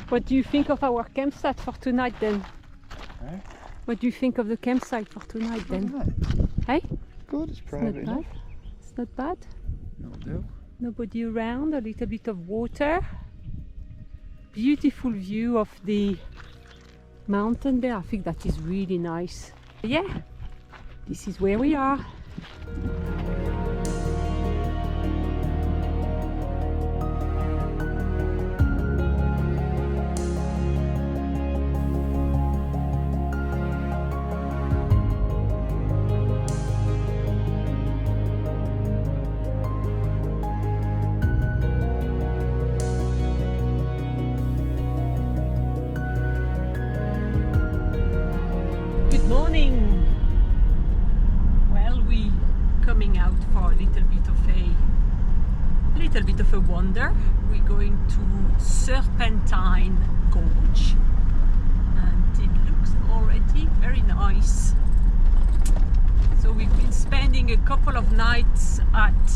What do you think of our campsite for tonight then? Eh? What do you think of the campsite for tonight then? Hey? Good, it's private enough. It's not bad. That'll do. Nobody around, a little bit of water. Beautiful view of the mountain there. I think that is really nice. Yeah, this is where we are. Morning. Well, we coming out for a little bit of a wander. We're going to Serpentine Gorge, and it looks already very nice. So we've been spending a couple of nights at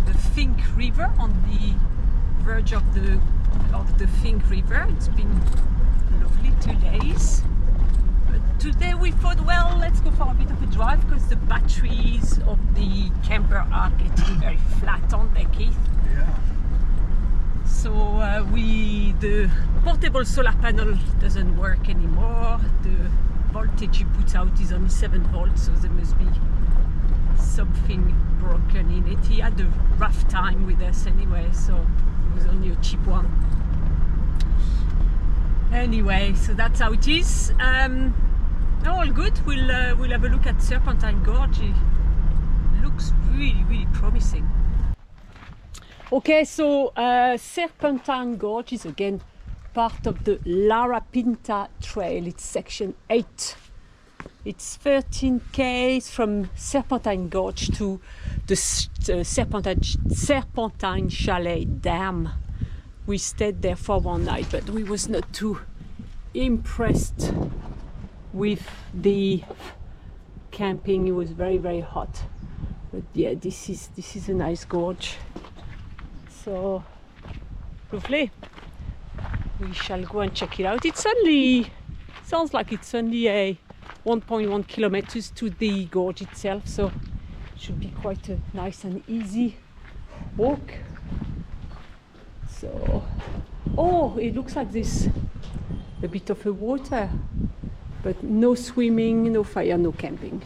the Finke River, on the verge of the Finke River. It's been lovely 2 days. Today we thought, well, let's go for a bit of a drive because the batteries of the camper are getting very flat, aren't they, Keith? Yeah. So the portable solar panel doesn't work anymore. The voltage he puts out is only 7 volts, so there must be something broken in it. He had a rough time with us anyway, so it was only a cheap one. Anyway, so that's how it is. All good. We'll have a look at Serpentine Gorge. It looks really promising. Okay, so Serpentine Gorge is again part of the Larapinta trail. It's section 8. It's 13 k's from Serpentine Gorge to the Serpentine Chalet Dam. We stayed there for one night, but we was not too impressed with the camping. It was very hot, but yeah, this is a nice gorge, so lovely. We shall go and check it out. It's only, sounds like it's only a 1.1 kilometers to the gorge itself, so it should be quite a nice and easy walk. So, oh, it looks like this a bit of a water, but no swimming, no fire, no camping.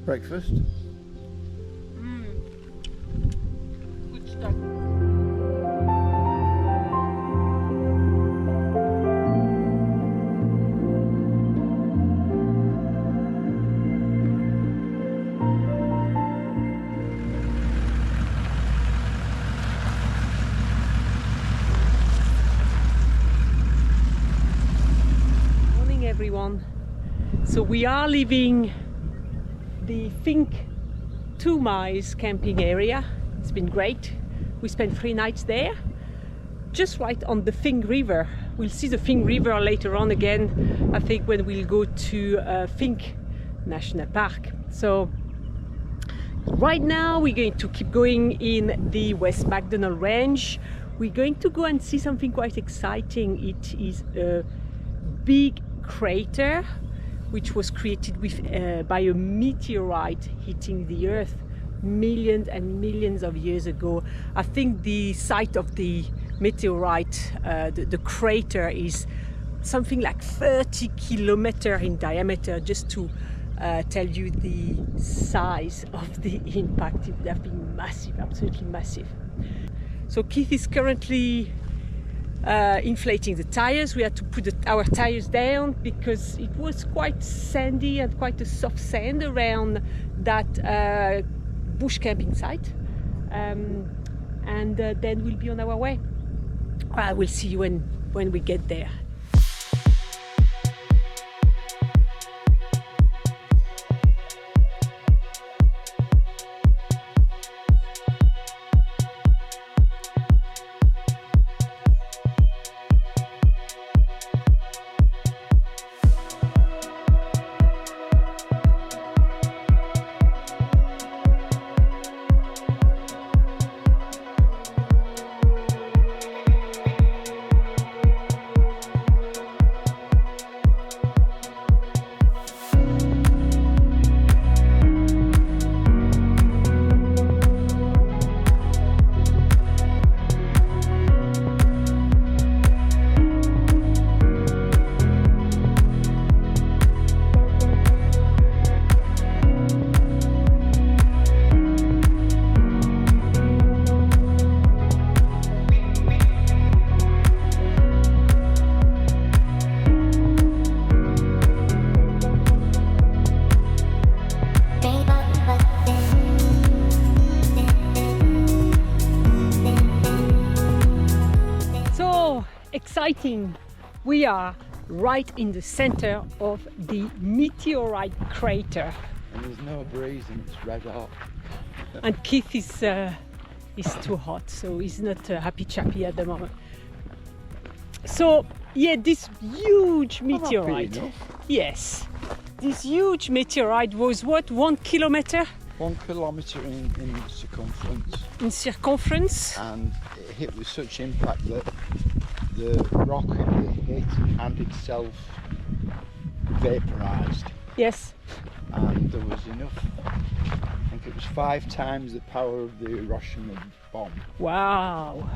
Breakfast? everyone. So we are leaving the Finke 2 miles camping area. It's been great. We spent 3 nights there, just right on the Finke River. We'll see the Finke River later on again, I think, when we'll go to Finke National Park. So right now we're going to keep going in the West MacDonnell Range. We're going to go and see something quite exciting. It is a big crater which was created by a meteorite hitting the Earth millions and millions of years ago. I think the site of the meteorite, the crater, is something like 30 kilometers in diameter. Just to tell you the size of the impact, it would have been massive, absolutely massive. So Keith is currently inflating the tires. We had to put our tires down because it was quite sandy and quite a soft sand around that bush camping site, and then we'll be on our way. I will see you when we get there. Exciting! We are right in the center of the meteorite crater. And there's no breeze and it's red hot. And Keith is too hot, so he's not happy chappy at the moment. So yeah, this huge meteorite. Yes, this huge meteorite was what, 1 kilometer? 1 kilometer in circumference. In circumference. And it hit with such impact that the rock it hit and itself vaporised. Yes. And there was enough, I think it was 5 times the power of the Hiroshima bomb. Wow.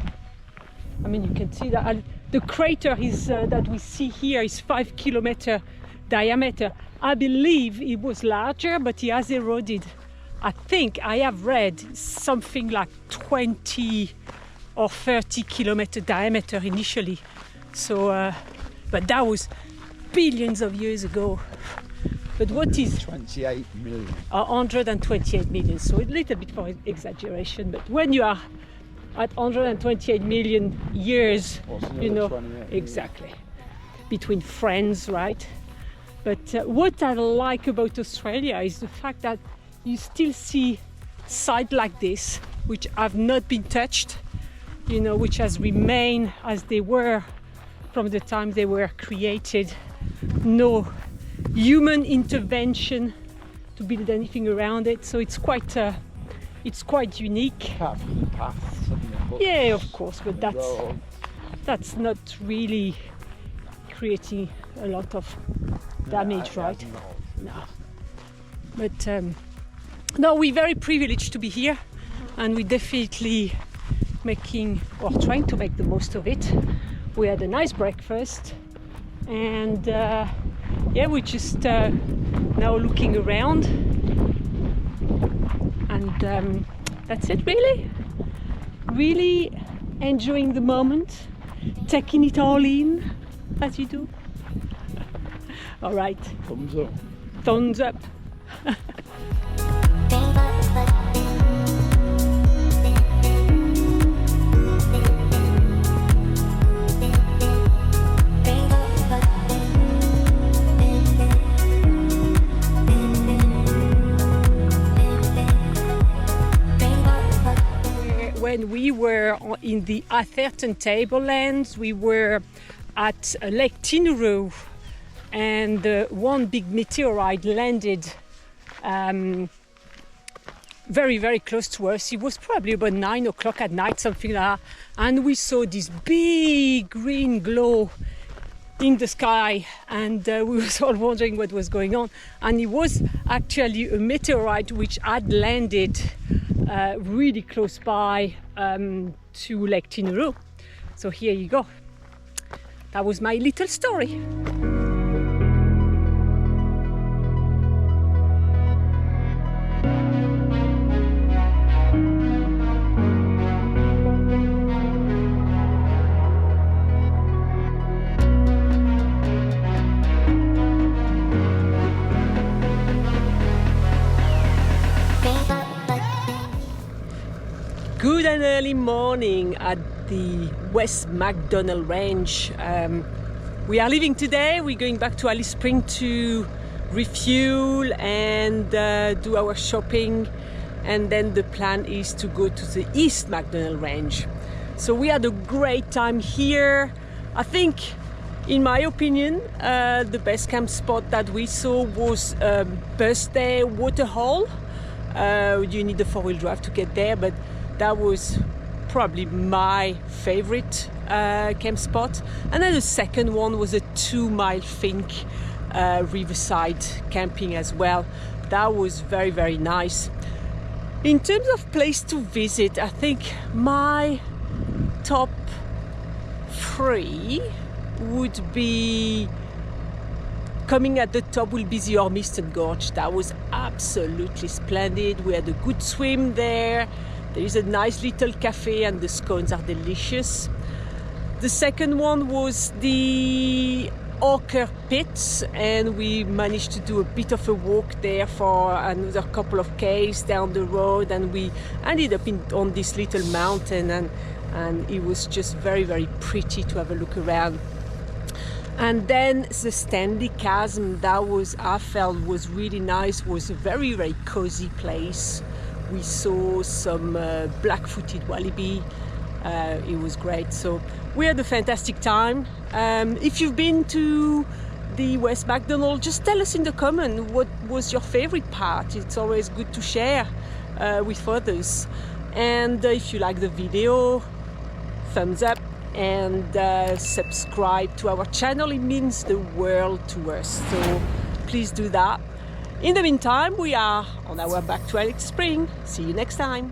I mean, you can see that the crater is that we see here is 5 kilometer diameter. I believe it was larger, but it has eroded. I think I have read something like 20 or 30 kilometer diameter initially. So, but that was billions of years ago. But what is 28 million? 128 million. So a little bit for exaggeration. But when you are at 128 million years, you know, exactly, between friends, right? But what I like about Australia is the fact that you still see sites like this, which have not been touched, you know, which has remained as they were from the time they were created. No human intervention to build anything around it. So it's quite unique. Yeah, of course, but that's not really creating a lot of damage, right? No. But no, we're very privileged to be here, and we're definitely trying to make the most of it. We had a nice breakfast, and yeah, we're just now looking around, and that's it, really enjoying the moment, taking it all in as you do. All right, thumbs up. in the Atherton tablelands. We were at Lake Tinuro, and one big meteorite landed very, very close to us. It was probably about 9 o'clock at night, something like that. And we saw this big green glow in the sky, and we were all wondering what was going on. And it was actually a meteorite which had landed really close by to Lake Tinuro. So here you go. That was my little story. Good and early morning at the West MacDonnell Range. We are leaving today. We're going back to Alice Spring to refuel and do our shopping, and then the plan is to go to the East MacDonnell Range. So we had a great time here. I think, in my opinion, the best camp spot that we saw was Birthday Waterhole. You need a four-wheel drive to get there, but that was probably my favorite camp spot. And then the second one was a 2-mile Finke riverside camping as well. That was very, very nice. In terms of place to visit, I think my top 3 would be, coming at the top will be the Ormiston Gorge. That was absolutely splendid. We had a good swim there. There is a nice little cafe and the scones are delicious. The second one was the Ochre Pits, and we managed to do a bit of a walk there for another couple of k's down the road, and we ended up on this little mountain, and it was just very, very pretty to have a look around. And then the Stanley Chasm, that was, I felt, was really nice. Was a very, very cozy place. We saw some black-footed wallaby. It was great. So we had a fantastic time. If you've been to the West MacDonnell, just tell us in the comment what was your favorite part. It's always good to share with others. And if you like the video, thumbs up and subscribe to our channel. It means the world to us. So please do that. In the meantime, we are on our back to Alice Spring. See you next time.